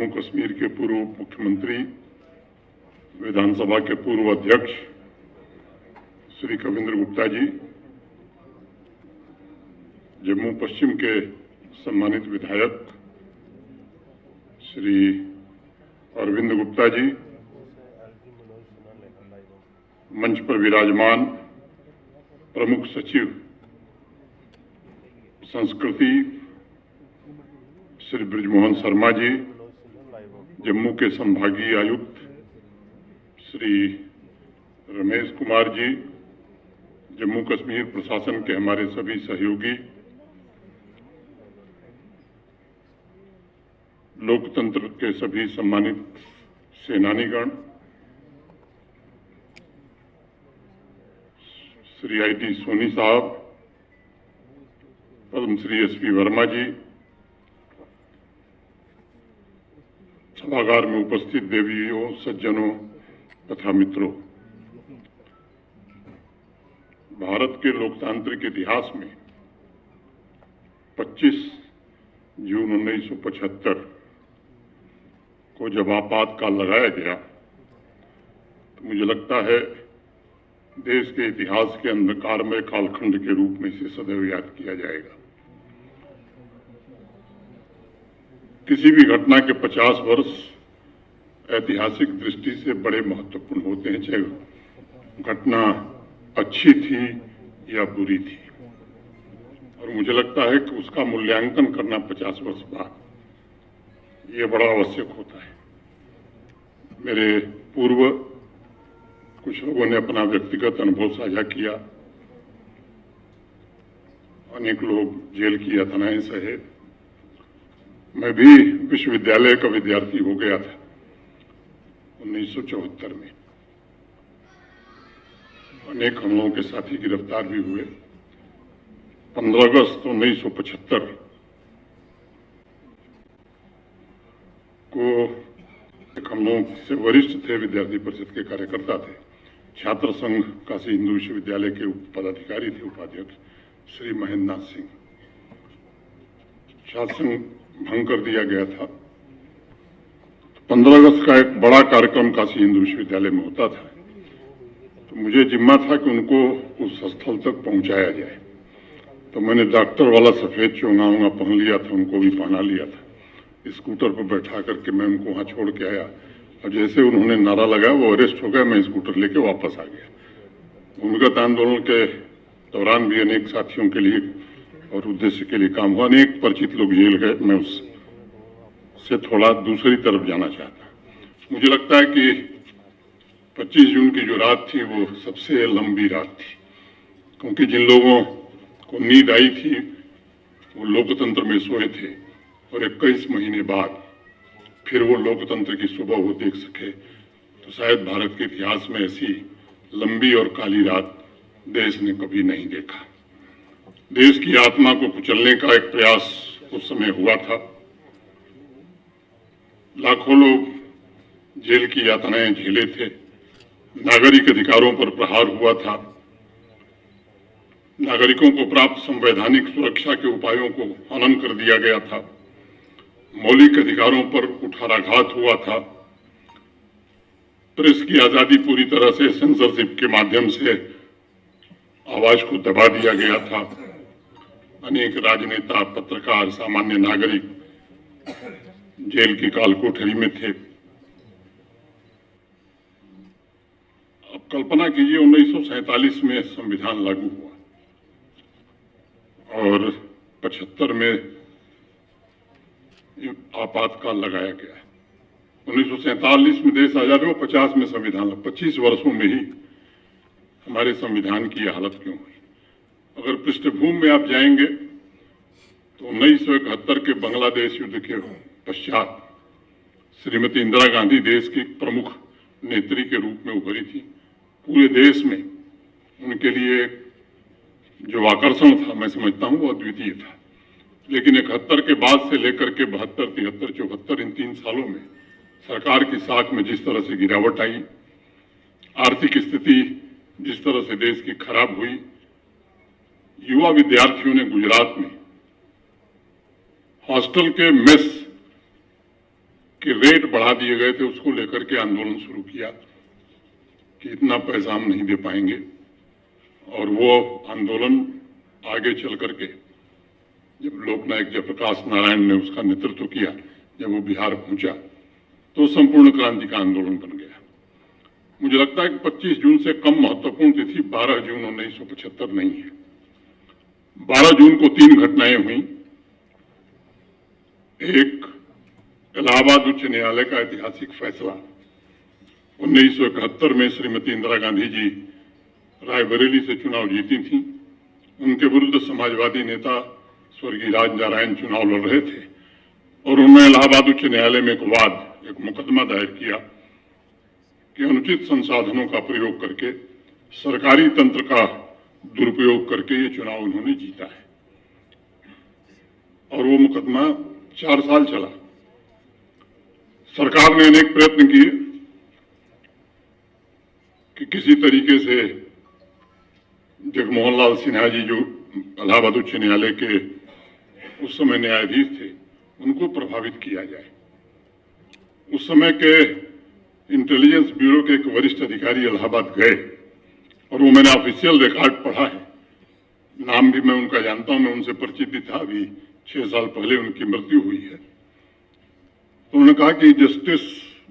जम्मू कश्मीर के पूर्व मुख्यमंत्री, विधानसभा के पूर्व अध्यक्ष श्री कविंद्र गुप्ता जी, जम्मू पश्चिम के सम्मानित विधायक श्री अरविंद गुप्ता जी, मंच पर विराजमान प्रमुख सचिव संस्कृति श्री ब्रिजमोहन शर्मा जी, जम्मू के संभागीय आयुक्त श्री रमेश कुमार जी, जम्मू कश्मीर प्रशासन के हमारे सभी सहयोगी, लोकतंत्र के सभी सम्मानित सेनानीगण, श्री आई.टी. सोनी साहब, पद्मश्री एस.पी. वर्मा जी, सभागार में उपस्थित देवियों, सज्जनों तथा मित्रों, भारत के लोकतांत्रिक इतिहास में 25 जून 1975 को जब आपातकाल लगाया गया तो मुझे लगता है देश के इतिहास के अंधकारमय कालखंड के रूप में इसे सदैव याद किया जाएगा। किसी भी घटना के 50 वर्ष ऐतिहासिक दृष्टि से बड़े महत्वपूर्ण होते हैं, चाहे घटना अच्छी थी या बुरी थी, और मुझे लगता है कि उसका मूल्यांकन करना 50 वर्ष बाद ये बड़ा आवश्यक होता है। मेरे पूर्व कुछ लोगों ने अपना व्यक्तिगत अनुभव साझा किया, अनेक लोग जेल की यातनाएं सहे। मैं भी विश्वविद्यालय का विद्यार्थी हो गया था 1974 में। अनेक हम लोगों के साथी गिरफ्तार भी हुए। 15 अगस्त 1975 को एक हम लोग से वरिष्ठ थे, विद्यार्थी परिषद के कार्यकर्ता थे, छात्र संघ काशी हिंदू विश्वविद्यालय के पदाधिकारी थे, उपाध्यक्ष श्री महेंद्र नाथ सिंह। छात्र संघ भंग कर दिया गया था। 15 अगस्त का एक बड़ा कार्यक्रम काशी हिंदू विश्वविद्यालय में होता था, तो मुझे जिम्मा था कि उनको उस स्थल तक पहुंचाया जाए। तो मैंने डॉक्टर वाला सफेद चोंगा पहन लिया था, उनको भी पहना लिया था। स्कूटर पर बैठा करके मैं उनको वहां छोड़ के आया, और जैसे उन्होंने नारा लगाया वो अरेस्ट हो गया। मैं स्कूटर लेके वापस आ गया। भूमिगत आंदोलन के दौरान भी अनेक साथियों के लिए और उद्देश्य के लिए काम हुआ। अनेक परिचित लोग जेल गए। मैं उससे थोड़ा दूसरी तरफ जाना चाहता। मुझे लगता है कि 25 जून की जो रात थी वो सबसे लंबी रात थी, क्योंकि जिन लोगों को नींद आई थी वो लोकतंत्र में सोए थे, और 21 महीने बाद फिर वो लोकतंत्र की सुबह वो देख सके। तो शायद भारत के इतिहास में ऐसी लंबी और काली रात देश ने कभी नहीं देखा। देश की आत्मा को कुचलने का एक प्रयास उस समय हुआ था। लाखों लोग जेल की यातनाएं झेले थे। नागरिक अधिकारों पर प्रहार हुआ था। नागरिकों को प्राप्त संवैधानिक सुरक्षा के उपायों को हनन कर दिया गया था। मौलिक अधिकारों पर कुठाराघात हुआ था। प्रेस की आजादी पूरी तरह से सेंसरशिप के माध्यम से आवाज को दबा दिया गया था। अनेक राजनेता, पत्रकार, सामान्य नागरिक जेल की कालकोठरी में थे। अब कल्पना कीजिए 1947 में संविधान लागू हुआ और 75 में आपातकाल लगाया गया। 1947 में देश आजाद हुआ, 50 में संविधान। 25 वर्षों में ही हमारे संविधान की यह हालत क्यों हुई? अगर पृष्ठभूमि में आप जाएंगे तो 1971 के बांग्लादेश युद्ध के पश्चात श्रीमती इंदिरा गांधी देश की प्रमुख नेत्री के रूप में उभरी थी। पूरे देश में उनके लिए जो आकर्षण था, मैं समझता हूं वो अद्वितीय था। लेकिन 71 के बाद से लेकर के 72, 73, 74 इन 3 सालों में सरकार की साख में जिस तरह से गिरावट आई, आर्थिक स्थिति जिस तरह से देश की खराब हुई, युवा विद्यार्थियों ने गुजरात में हॉस्टल के मेस कि रेट बढ़ा दिए गए थे, उसको लेकर के आंदोलन शुरू किया कि इतना पैसा हम नहीं दे पाएंगे। और वो आंदोलन आगे चल करके जब लोकनायक जयप्रकाश नारायण ने उसका नेतृत्व किया, जब वो बिहार पहुंचा तो संपूर्ण क्रांति का आंदोलन बन गया। मुझे लगता है कि 25 जून से कम महत्वपूर्ण तिथि 12 जून 1975 नहीं है। 12 जून को 3 घटनाएं हुई। एक, इलाहाबाद उच्च न्यायालय का ऐतिहासिक फैसला। 1971 में श्रीमती इंदिरा गांधी जी रायबरेली से चुनाव जीती थी। उनके विरुद्ध समाजवादी नेता स्वर्गीय राजनारायण चुनाव लड़ रहे थे और उन्होंने इलाहाबाद उच्च न्यायालय में एक मुकदमा दायर किया कि अनुचित संसाधनों का प्रयोग करके, सरकारी तंत्र का दुरुपयोग करके ये चुनाव उन्होंने जीता है। और वो मुकदमा 4 साल चला। सरकार ने अनेक प्रयत्न किए कि किसी तरीके से जगमोहन लाल सिन्हा जी, जो इलाहाबाद उच्च न्यायालय के उस समय न्यायाधीश थे, उनको प्रभावित किया जाए। उस समय के इंटेलिजेंस ब्यूरो के एक वरिष्ठ अधिकारी इलाहाबाद गए और वो मैंने ऑफिशियल रिकॉर्ड पढ़ा है, नाम भी मैं उनका जानता हूं, मैं उनसे परिचित भी था। अभी 6 साल पहले उनकी मृत्यु हुई है। तो उन्होंने कहा कि justice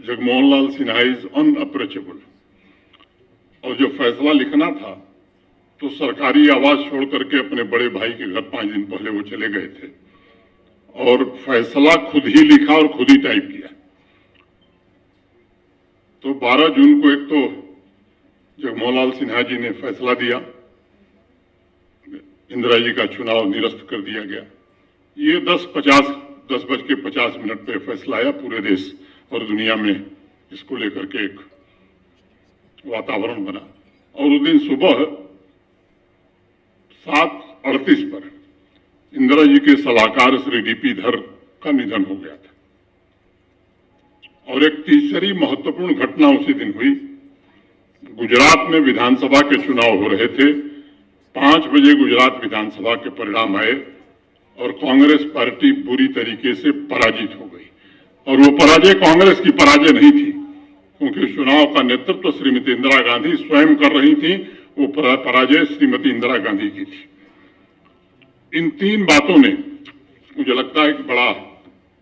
Jagmohan Lal Sinha is unapproachable. और जो फैसला लिखना था तो सरकारी आवाज छोड़ करके अपने बड़े भाई के घर 5 दिन पहले वो चले गए थे और फैसला खुद ही लिखा और खुद ही टाइप किया। तो 12 जून को एक तो जगमोहन लाल सिन्हा जी ने फैसला दिया, इंदिरा जी का चुनाव निरस्त कर दिया गया। ये 10:50 पे फैसला आया। पूरे देश और दुनिया में इसको लेकर के एक वातावरण बना। और उस दिन सुबह 7:38 पर इंदिरा जी के सलाहकार श्री डीपी धर का निधन हो गया था। और एक तीसरी महत्वपूर्ण घटना उसी दिन हुई। गुजरात में विधानसभा के चुनाव हो रहे थे। 5 बजे गुजरात विधानसभा के परिणाम आए और कांग्रेस पार्टी बुरी तरीके से पराजित हो गई। और वो पराजय कांग्रेस की पराजय नहीं थी, क्योंकि चुनाव का नेतृत्व श्रीमती इंदिरा गांधी स्वयं कर रही थी। वो पराजय श्रीमती इंदिरा गांधी की थी। इन 3 बातों ने मुझे लगता है कि बड़ा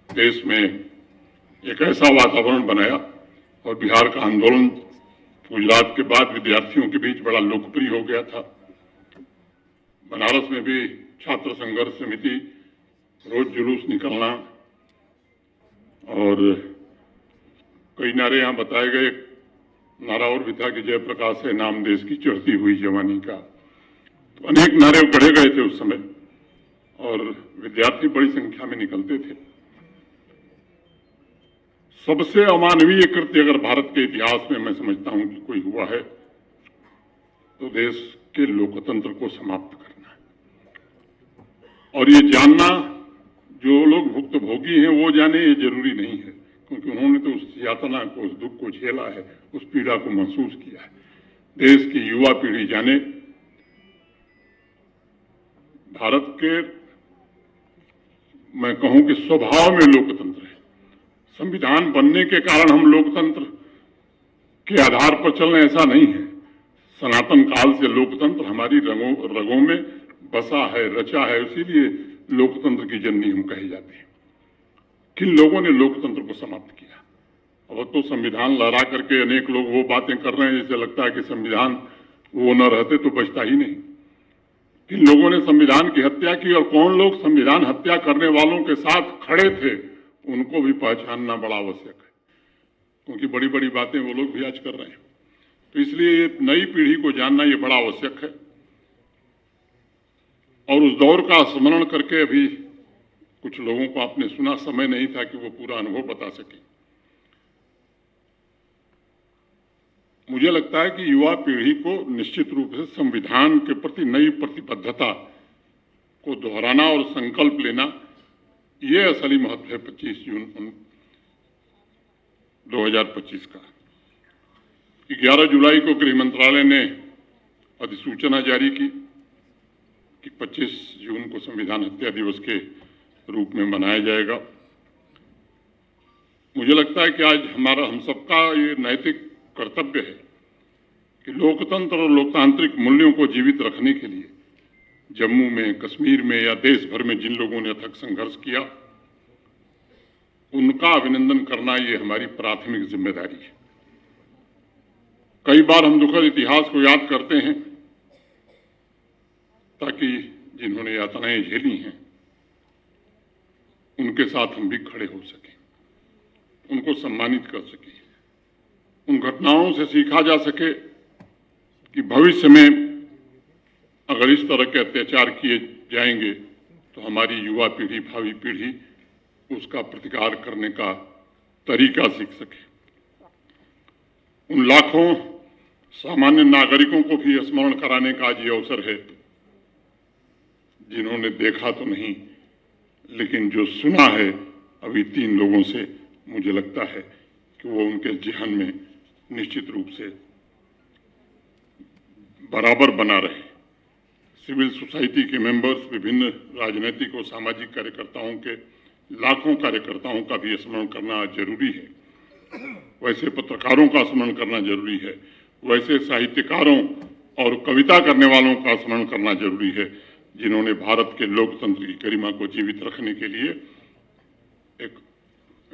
देश में एक ऐसा वातावरण बनाया और बिहार का आंदोलन गुजरात के बाद विद्यार्थियों के बीच बड़ा लोकप्रिय हो गया था। बनारस में भी छात्र संघर्ष समिति, रोज जुलूस निकलना और कई नारे यहाँ बताए गए। नारा और भी था कि जयप्रकाश है नाम देश की चढ़ती हुई जवानी का। तो अनेक नारे पढ़े गए थे उस समय और विद्यार्थी बड़ी संख्या में निकलते थे। सबसे अमानवीय कृत्य अगर भारत के इतिहास में मैं समझता हूं कि कोई हुआ है तो देश के लोकतंत्र को समाप्त करना है। और ये जानना, जो लोग भुक्तभोगी हैं वो जाने, ये जरूरी नहीं है, क्योंकि उन्होंने तो उस यातना को, उस दुख को झेला है, उस पीड़ा को महसूस किया है। देश की युवा पीढ़ी जाने। भारत के, मैं कहूं कि स्वभाव में लोकतंत्र है। संविधान बनने के कारण हम लोकतंत्र के आधार पर चल रहे, ऐसा नहीं है। सनातन काल से लोकतंत्र हमारी रगों में बसा है, रचा है। इसीलिए लोकतंत्र की जननी हम कहे जाते हैं। किन लोगों ने लोकतंत्र को समाप्त किया? अब तो संविधान लहरा करके अनेक लोग वो बातें कर रहे हैं जैसे लगता है कि संविधान वो न रहते तो बचता ही नहीं। किन लोगों ने संविधान की हत्या की और कौन लोग संविधान हत्या करने वालों के साथ खड़े थे, उनको भी पहचानना बड़ा आवश्यक है, क्योंकि बड़ी बड़ी बातें वो लोग भी आज कर रहे हैं। तो इसलिए ये नई पीढ़ी को जानना ये बड़ा आवश्यक है। और उस दौर का स्मरण करके अभी कुछ लोगों को आपने सुना, समय नहीं था कि वो पूरा अनुभव बता सके। मुझे लगता है कि युवा पीढ़ी को निश्चित रूप से संविधान के प्रति नई प्रतिबद्धता को दोहराना और संकल्प लेना, ये असली महत्व है 25 जून 2025 का। 11 जुलाई को गृह मंत्रालय ने अधिसूचना जारी की कि 25 जून को संविधान हत्या दिवस के रूप में मनाया जाएगा। मुझे लगता है कि आज हम सबका ये नैतिक कर्तव्य है कि लोकतंत्र और लोकतांत्रिक मूल्यों को जीवित रखने के लिए जम्मू में, कश्मीर में या देश भर में जिन लोगों ने अथक संघर्ष किया, उनका अभिनंदन करना ये हमारी प्राथमिक जिम्मेदारी है। कई बार हम दुखद इतिहास को याद करते हैं ताकि जिन्होंने यातनाएं झेली हैं उनके साथ हम भी खड़े हो सकें, उनको सम्मानित कर सकें, उन घटनाओं से सीखा जा सके कि भविष्य में अगर इस तरह के अत्याचार किए जाएंगे तो हमारी युवा पीढ़ी, भावी पीढ़ी उसका प्रतिकार करने का तरीका सीख सके। उन लाखों सामान्य नागरिकों को भी स्मरण कराने का आज ये अवसर है जिन्होंने देखा तो नहीं लेकिन जो सुना है अभी 3 लोगों से, मुझे लगता है कि वो उनके जहन में निश्चित रूप से बराबर बना रहे। सिविल सोसाइटी के मेंबर्स, विभिन्न राजनीतिक और सामाजिक कार्यकर्ताओं के लाखों कार्यकर्ताओं का भी स्मरण करना जरूरी है। वैसे पत्रकारों का स्मरण करना जरूरी है, वैसे साहित्यकारों और कविता करने वालों का स्मरण करना जरूरी है जिन्होंने भारत के लोकतंत्र की गरिमा को जीवित रखने के लिए एक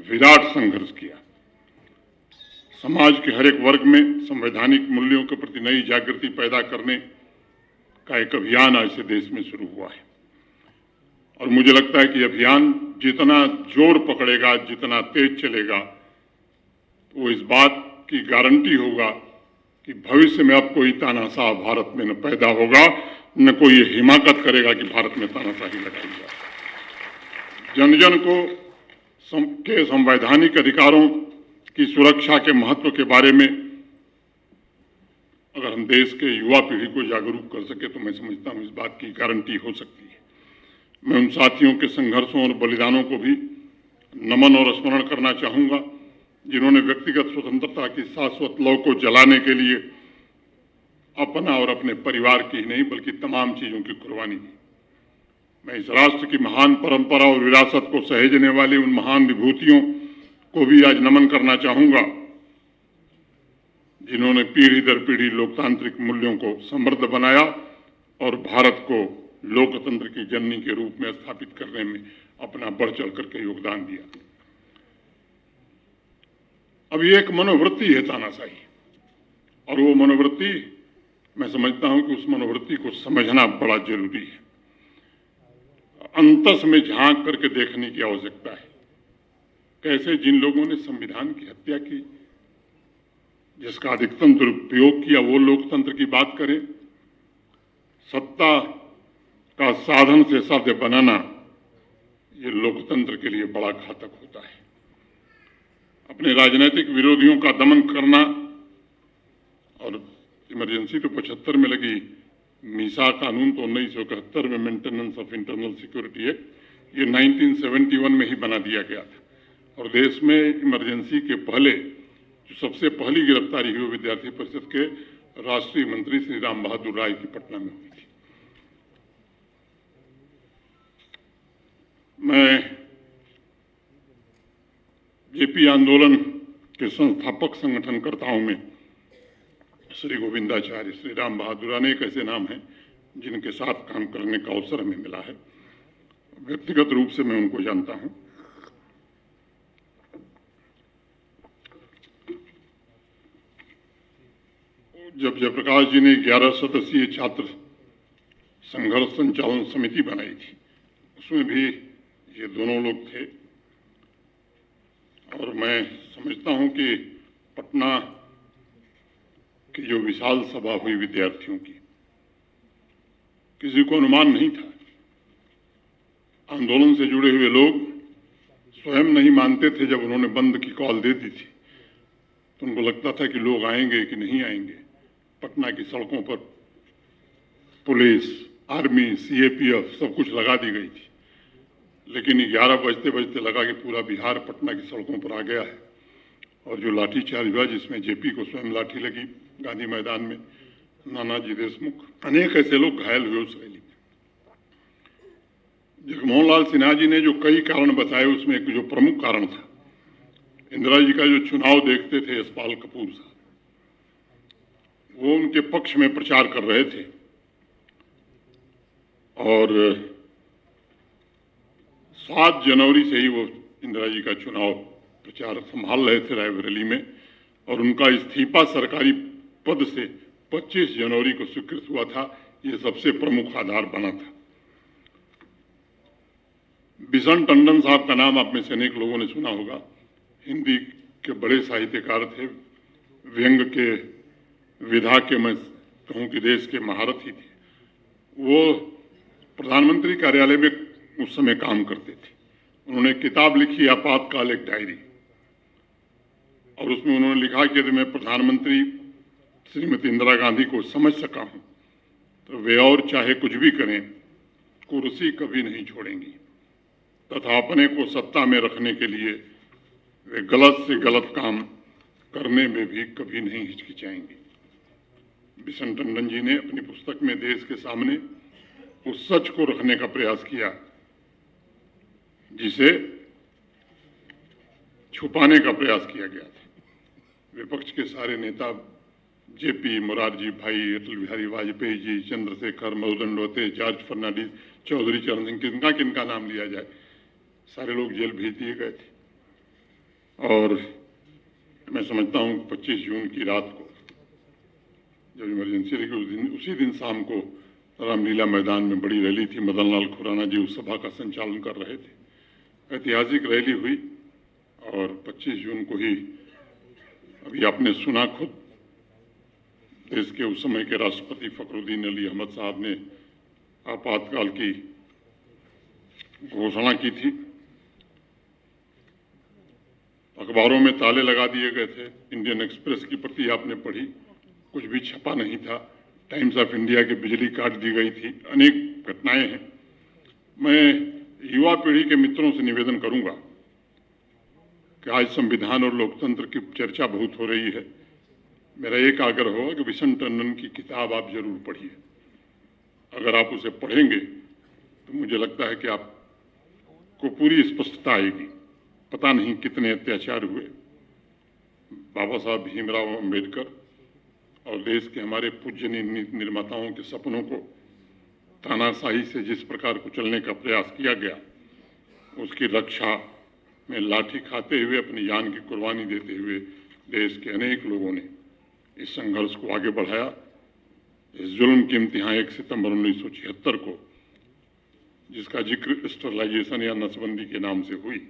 विराट संघर्ष किया। समाज के हर एक वर्ग में संवैधानिक मूल्यों के प्रति नई जागृति पैदा करने का एक अभियान आज से देश में शुरू हुआ है और मुझे लगता है कि अभियान जितना जोर पकड़ेगा, जितना तेज चलेगा, वो इस बात की गारंटी होगा कि भविष्य में अब कोई तानाशाह भारत में न पैदा होगा, न कोई ये हिमाकत करेगा कि भारत में तानाशाही लगाई जाए। जन जन को के संवैधानिक अधिकारों की सुरक्षा के महत्व के बारे में अगर हम देश के युवा पीढ़ी को जागरूक कर सके तो मैं समझता हूँ इस बात की गारंटी हो सकती है। मैं उन साथियों के संघर्षों और बलिदानों को भी नमन और स्मरण करना चाहूँगा जिन्होंने व्यक्तिगत स्वतंत्रता की शाश्वत लौ को जलाने के लिए अपना और अपने परिवार की ही नहीं बल्कि तमाम चीज़ों की कुर्बानी दी। मैं इस राष्ट्र की महान परंपरा और विरासत को सहेजने वाली उन महान विभूतियों को भी आज नमन करना चाहूँगा जिन्होंने पीढ़ी दर पीढ़ी लोकतांत्रिक मूल्यों को समृद्ध बनाया और भारत को लोकतंत्र की जननी के रूप में स्थापित करने में अपना बढ़ चढ़ करके योगदान दिया। अब ये एक मनोवृत्ति है तानाशाही और वो मनोवृत्ति मैं समझता हूं कि उस मनोवृत्ति को समझना बड़ा जरूरी है। अंतस में झांक करके देखने की आवश्यकता है। कैसे जिन लोगों ने संविधान की हत्या की, जिसका अधिकतम दुरुपयोग किया, वो लोकतंत्र की बात करें। सत्ता का साधन से साध्य बनाना ये लोकतंत्र के लिए बड़ा घातक होता है। अपने राजनीतिक विरोधियों का दमन करना और इमरजेंसी तो 75 में लगी, मीसा कानून तो 1971 में maintenance of internal security act, ये 1971 में ही बना दिया गया था और देश में इमरजेंसी के पहले जो सबसे पहली गिरफ्तारी हुई विद्यार्थी परिषद के राष्ट्रीय मंत्री श्री राम बहादुर राय की पटना में हुई थी। मैं जेपी आंदोलन के संस्थापक संगठनकर्ताओं में श्री गोविंदाचार्य, श्री राम बहादुर, अनेक ऐसे नाम हैं जिनके साथ काम करने का अवसर हमें मिला है। व्यक्तिगत रूप से मैं उनको जानता हूं। जब जयप्रकाश जी ने 11 सदस्यीय छात्र संघर्ष संचालन समिति बनाई थी, उसमें भी ये दोनों लोग थे और मैं समझता हूं कि पटना की जो विशाल सभा हुई विद्यार्थियों की, किसी को अनुमान नहीं था। आंदोलन से जुड़े हुए लोग स्वयं नहीं मानते थे। जब उन्होंने बंद की कॉल दे दी थी तो उनको लगता था कि लोग आएंगे कि नहीं आएंगे। पटना की सड़कों पर पुलिस, आर्मी, सीएपीएफ सब कुछ लगा दी गई थी, लेकिन 11 बजते बजते लगा कि पूरा बिहार पटना की सड़कों पर आ गया है और जो लाठीचार्ज हुआ जिसमें जेपी को स्वयं लाठी लगी गांधी मैदान में, नानाजी देशमुख, अनेक ऐसे लोग घायल हुए उस रैली में। जगमोहन लाल सिन्हा जी ने जो कई कारण बताए उसमें एक जो प्रमुख कारण था, इंदिरा जी का जो चुनाव देखते थे यशपाल कपूर साहब, वो उनके पक्ष में प्रचार कर रहे थे और 7 जनवरी से ही वो इंदिरा जी का चुनाव प्रचार संभाल रहे थे रायबरेली में, और उनका इस्तीफा सरकारी पद से 25 जनवरी को स्वीकृत हुआ था। ये सबसे प्रमुख आधार बना था। बिशन टंडन साहब का नाम आप में से अनेक लोगों ने सुना होगा। हिंदी के बड़े साहित्यकार थे, व्यंग के, विधा के, मैं कहूँ कि देश के महारथी थे। वो प्रधानमंत्री कार्यालय में उस समय काम करते थे। उन्होंने किताब लिखी आपातकाल, एक डायरी, और उसमें उन्होंने लिखा कि यदि मैं प्रधानमंत्री श्रीमती इंदिरा गांधी को समझ सका हूं तो वे और चाहे कुछ भी करें, कुर्सी कभी नहीं छोड़ेंगी तथा अपने को सत्ता में रखने के लिए वे गलत से गलत काम करने में भी कभी नहीं हिचकिचाएंगी। बिशन टंडन जी ने अपनी पुस्तक में देश के सामने उस सच को रखने का प्रयास किया जिसे छुपाने का प्रयास किया गया था। विपक्ष के सारे नेता, जेपी, मोरारजी भाई, अटल बिहारी वाजपेयी जी, चंद्रशेखर, मधुसूदन दत्ते, जॉर्ज फर्नांडिस, चौधरी चरण सिंह, किनका किनका नाम लिया जाए, सारे लोग जेल भेज दिए गए थे। और मैं समझता हूं 25 जून की रात को जब इमरजेंसी लगी, उसी दिन शाम को रामलीला मैदान में बड़ी रैली थी। मदन लाल खुराना जी उस सभा का संचालन कर रहे थे। ऐतिहासिक रैली हुई और 25 जून को ही, अभी आपने सुना खुद, देश के उस समय के राष्ट्रपति फखरुद्दीन अली अहमद साहब ने आपातकाल की घोषणा की थी। अखबारों में ताले लगा दिए गए थे। इंडियन एक्सप्रेस की प्रति आपने पढ़ी, कुछ भी छपा नहीं था। टाइम्स ऑफ इंडिया की बिजली काट दी गई थी। अनेक घटनाएं हैं। मैं युवा पीढ़ी के मित्रों से निवेदन करूंगा कि आज संविधान और लोकतंत्र की चर्चा बहुत हो रही है। मेरा एक आग्रह होगा कि बिशन टंडन की किताब आप जरूर पढ़िए। अगर आप उसे पढ़ेंगे तो मुझे लगता है कि आपको पूरी स्पष्टता आएगी। पता नहीं कितने अत्याचार हुए। बाबा साहब भीमराव अम्बेडकर और देश के हमारे पूज्य निर्माताओं के सपनों को तानाशाही से जिस प्रकार कुचलने का प्रयास किया गया, उसकी रक्षा में लाठी खाते हुए, अपनी जान की कुर्बानी देते हुए देश के अनेक लोगों ने इस संघर्ष को आगे बढ़ाया। इस जुल्म की इंतहा 1 सितंबर 1976 को, जिसका जिक्र स्टरलाइजेशन या नसबंदी के नाम से हुई।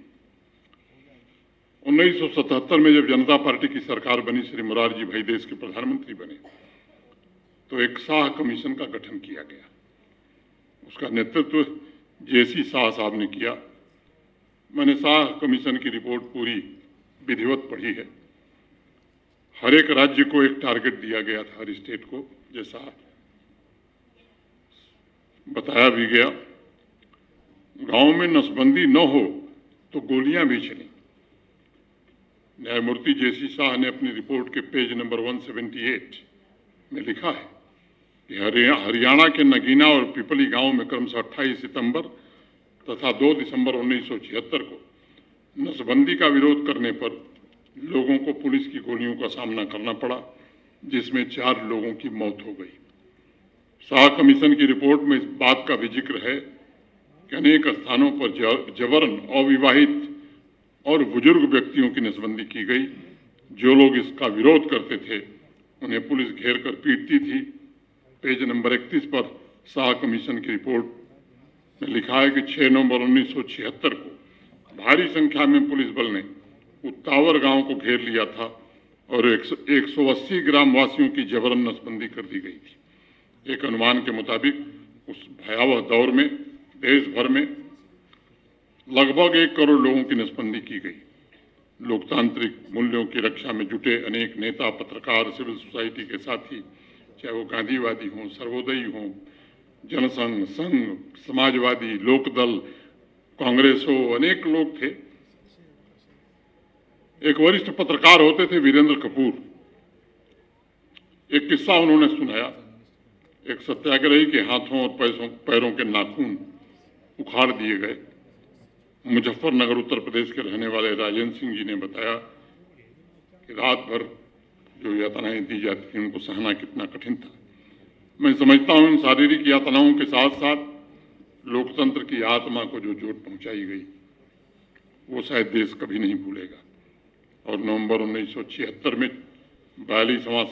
1977 में जब जनता पार्टी की सरकार बनी, श्री मोरारजी भाई देश के प्रधानमंत्री बने, तो एक शाह कमीशन का गठन किया गया। उसका नेतृत्व जेसी शाह साहब ने किया। मैंने शाह कमीशन की रिपोर्ट पूरी विधिवत पढ़ी है। हर एक राज्य को एक टारगेट दिया गया था, हर स्टेट को, जैसा बताया भी गया। गांव में नसबंदी न हो तो गोलियां भी चली। न्यायमूर्ति जेसी शाह ने अपनी रिपोर्ट के पेज नंबर 178 में लिखा है कि हरियाणा के नगीना और पिपली गांव में क्रमशः 28 सितंबर तथा 2 दिसंबर 1976 को नसबंदी का विरोध करने पर लोगों को पुलिस की गोलियों का सामना करना पड़ा, जिसमें 4 लोगों की मौत हो गई। शाह कमीशन की रिपोर्ट में इस बात का भी जिक्र है कि अनेक स्थानों पर जबरन अविवाहित और बुजुर्ग व्यक्तियों की नसबंदी की गई। जो लोग इसका विरोध करते थे उन्हें पुलिस घेर कर पीटती थी। पेज नंबर 31 पर शाह कमीशन की रिपोर्ट में लिखा है कि 6 नवंबर 1976 को भारी संख्या में पुलिस बल ने उत्तावर गांव को घेर लिया था और 180 ग्राम वासियों की जबरन नसबंदी कर दी गई थी। एक अनुमान के मुताबिक उस भयावह दौर में देश भर में लगभग 1 करोड़ लोगों की नसबंदी की गई। लोकतांत्रिक मूल्यों की रक्षा में जुटे अनेक नेता, पत्रकार, सिविल सोसाइटी के साथी, चाहे वो गांधीवादी हों, सर्वोदयी हों, जनसंघ, संघ, समाजवादी, लोकदल, कांग्रेस हो, अनेक लोग थे। एक वरिष्ठ पत्रकार होते थे वीरेंद्र कपूर। एक किस्सा उन्होंने सुनाया। एक सत्याग्रही के हाथों और पैरों के नाखून उखाड़ दिए गए। मुजफ्फरनगर उत्तर प्रदेश के रहने वाले राजेंद्र सिंह जी ने बताया कि रात भर जो यातनाएं दी जाती थी उनको सहना कितना कठिन था। मैं समझता हूं इन शारीरिक यातनाओं के साथ साथ लोकतंत्र की आत्मा को जो चोट पहुंचाई गई वो शायद देश कभी नहीं भूलेगा। और नवंबर 1976 में 42वां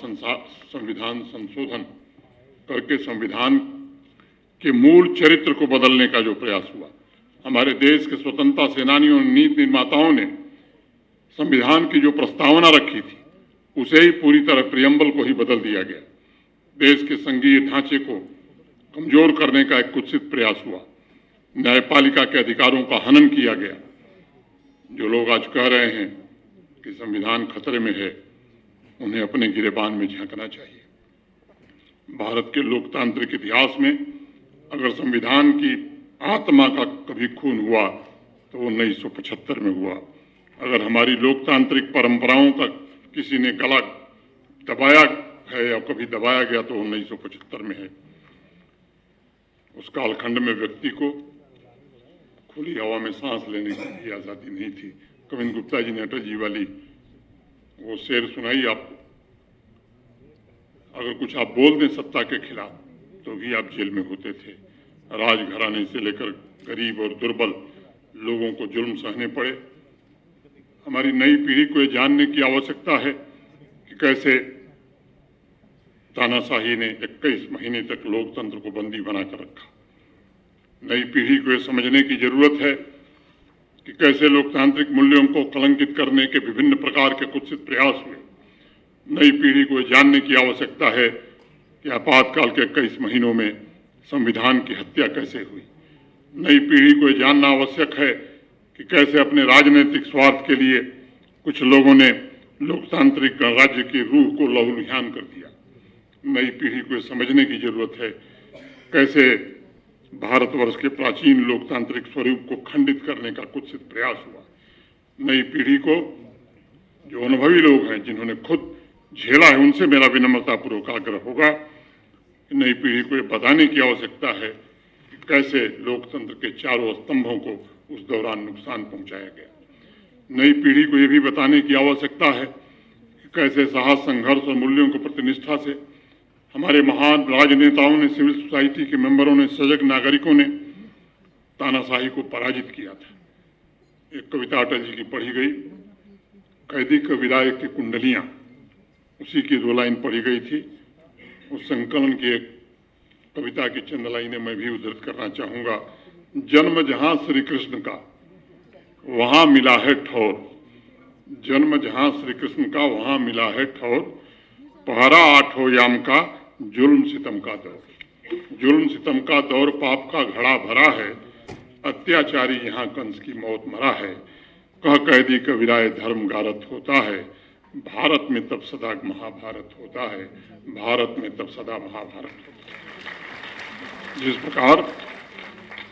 संविधान संशोधन करके संविधान के मूल चरित्र को बदलने का जो प्रयास हुआ, हमारे देश के स्वतंत्रता सेनानियों और नीति निर्माताओं ने संविधान की जो प्रस्तावना रखी थी उसे ही पूरी तरह प्रियम्बल को ही बदल दिया गया। देश के संघीय ढांचे को कमजोर करने का एक कुत्सित प्रयास हुआ। न्यायपालिका के अधिकारों का हनन किया गया। जो लोग आज कह रहे हैं कि संविधान खतरे में है, उन्हें अपने गिरेबान में झांकना चाहिए। भारत के लोकतांत्रिक इतिहास में अगर संविधान की आत्मा का कभी खून हुआ तो वो 1975 में हुआ। अगर हमारी लोकतांत्रिक परंपराओं का किसी ने गला दबाया है या कभी दबाया गया तो 1975 में है। उस कालखंड में व्यक्ति को खुली हवा में सांस लेने की आज़ादी नहीं थी। कविंद गुप्ता जी ने अटल जी वाली वो शेर सुनाई आपको, अगर कुछ आप बोल दें सत्ता के खिलाफ तो भी आप जेल में होते थे। राजघराने से लेकर गरीब और दुर्बल लोगों को जुल्म सहने पड़े। हमारी नई पीढ़ी को ये जानने की आवश्यकता है कि कैसे तानाशाही ने 21 महीने तक लोकतंत्र को बंदी बनाकर रखा। नई पीढ़ी को ये समझने की जरूरत है कि कैसे लोकतांत्रिक मूल्यों को कलंकित करने के विभिन्न प्रकार के कुत्सित प्रयास हुए। नई पीढ़ी को ये जानने की आवश्यकता है कि आपातकाल के 21 महीनों में संविधान की हत्या कैसे हुई। नई पीढ़ी को ये जानना आवश्यक है कि कैसे अपने राजनीतिक स्वार्थ के लिए कुछ लोगों ने लोकतांत्रिक गणराज्य की रूह को लहूलुहान कर दिया। नई पीढ़ी को समझने की जरूरत है कैसे भारतवर्ष के प्राचीन लोकतांत्रिक स्वरूप को खंडित करने का कुत्सित प्रयास हुआ। नई पीढ़ी को जो अनुभवी लोग हैं, जिन्होंने खुद झेला है, उनसे मेरा विनम्रतापूर्वक आग्रह होगा कि नई पीढ़ी को ये बताने की आवश्यकता है कि कैसे लोकतंत्र के चारों स्तंभों को उस दौरान नुकसान पहुंचाया गया। नई पीढ़ी को ये भी बताने की आवश्यकता है कि कैसे साहस, संघर्ष और मूल्यों को प्रतिनिष्ठा से हमारे महान राजनेताओं ने, सिविल सोसाइटी के मेंबरों ने, सजग नागरिकों ने तानाशाही को पराजित किया था। एक कविता अटल जी की पढ़ी गई, कैदी का विदाई की कुंडलियां, उसी की 2 लाइन पढ़ी गई थी। उस संकलन की एक कविता की चंद लाइनें मैं भी उद्धृत करना चाहूंगा। जन्म जहां श्री कृष्ण का वहां मिला है ठौर, जन्म जहां श्री कृष्ण का वहां मिला है ठौर, पहरा 8 याम का जुल्म सितम का दौर, जुल्म सितम का दौर पाप का घड़ा भरा है, अत्याचारी यहाँ कंस की मौत मरा है, कह कैदी का विदाई धर्म गारत होता है, भारत में तब सदा महाभारत होता है, भारत में तब सदा महाभारत होता है। जिस प्रकार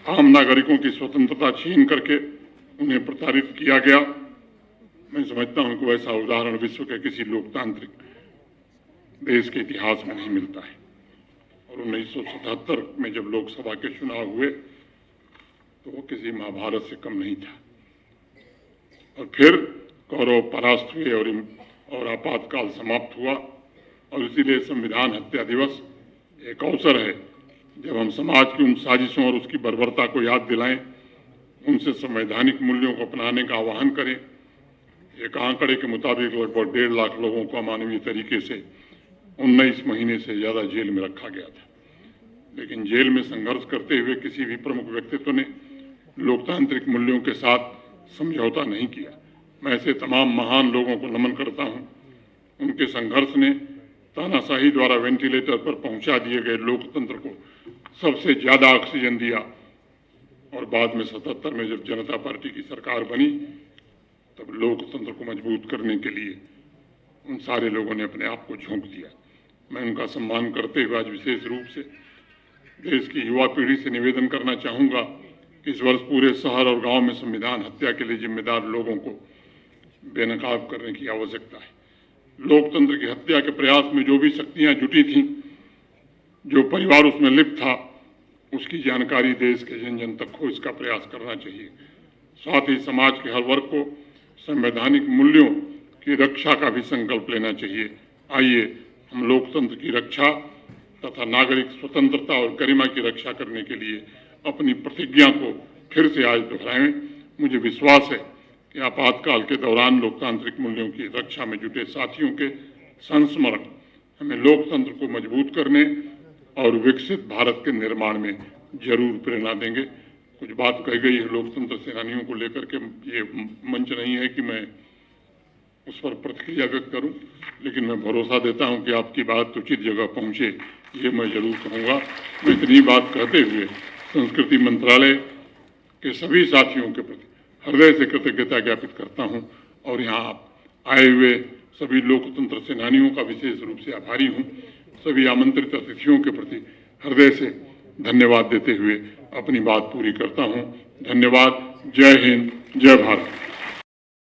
आम नागरिकों की स्वतंत्रता छीन करके उन्हें प्रताड़ित किया गया, मैं समझता हूं कि वैसा उदाहरण विश्व के किसी लोकतांत्रिक देश के इतिहास में नहीं मिलता है। और 1977 में जब लोकसभा के चुनाव हुए तो वो किसी महाभारत से कम नहीं था। और फिर कौरव परास्त हुए और आपातकाल समाप्त हुआ। और इसीलिए संविधान हत्या दिवस एक अवसर है जब हम समाज की उन साजिशों और उसकी बर्बरता को याद दिलाएं, उनसे संवैधानिक मूल्यों को अपनाने का आह्वान करें। एक आंकड़े के मुताबिक लगभग 1.5 लाख लोगों को अमानवीय तरीके से 19 महीने से ज्यादा जेल में रखा गया था। लेकिन जेल में संघर्ष करते हुए किसी भी प्रमुख व्यक्तित्व ने लोकतांत्रिक मूल्यों के साथ समझौता नहीं किया। मैं ऐसे तमाम महान लोगों को नमन करता हूं। उनके संघर्ष ने तानाशाही द्वारा वेंटिलेटर पर पहुंचा दिए गए लोकतंत्र को सबसे ज्यादा ऑक्सीजन दिया। और बाद में 77 में जब जनता पार्टी की सरकार बनी तब लोकतंत्र को मजबूत करने के लिए उन सारे लोगों ने अपने आप को झोंक दिया। मैं उनका सम्मान करते हुए आज विशेष रूप से देश की युवा पीढ़ी से निवेदन करना चाहूंगा कि इस वर्ष पूरे शहर और गांव में संविधान हत्या के लिए जिम्मेदार लोगों को बेनकाब करने की आवश्यकता है। लोकतंत्र की हत्या के प्रयास में जो भी शक्तियां जुटी थीं, जो परिवार उसमें लिप्त था, उसकी जानकारी देश के जन जन तक हो, इसका प्रयास करना चाहिए। साथ ही समाज के हर वर्ग को संवैधानिक मूल्यों कि रक्षा का भी संकल्प लेना चाहिए। आइए हम लोकतंत्र की रक्षा तथा नागरिक स्वतंत्रता और गरिमा की रक्षा करने के लिए अपनी प्रतिज्ञा को फिर से आज दोहराएं। मुझे विश्वास है कि आपातकाल के दौरान लोकतांत्रिक मूल्यों की रक्षा में जुटे साथियों के संस्मरण हमें लोकतंत्र को मजबूत करने और विकसित भारत के निर्माण में जरूर प्रेरणा देंगे। कुछ बात कही गई है लोकतंत्र सेनानियों को लेकर के, ये मंच नहीं है कि मैं उस पर प्रतिक्रिया व्यक्त करूं, लेकिन मैं भरोसा देता हूं कि आपकी बात उचित जगह पहुंचे, ये मैं जरूर कहूंगा। मैं इतनी बात कहते हुए संस्कृति मंत्रालय के सभी साथियों के प्रति हृदय से कृतज्ञता ज्ञापित करता हूं और यहाँ आए हुए सभी लोकतंत्र सेनानियों का विशेष रूप से आभारी हूं। सभी आमंत्रित अतिथियों के प्रति हृदय से धन्यवाद देते हुए अपनी बात पूरी करता हूं। धन्यवाद। जय हिंद, जय भारत।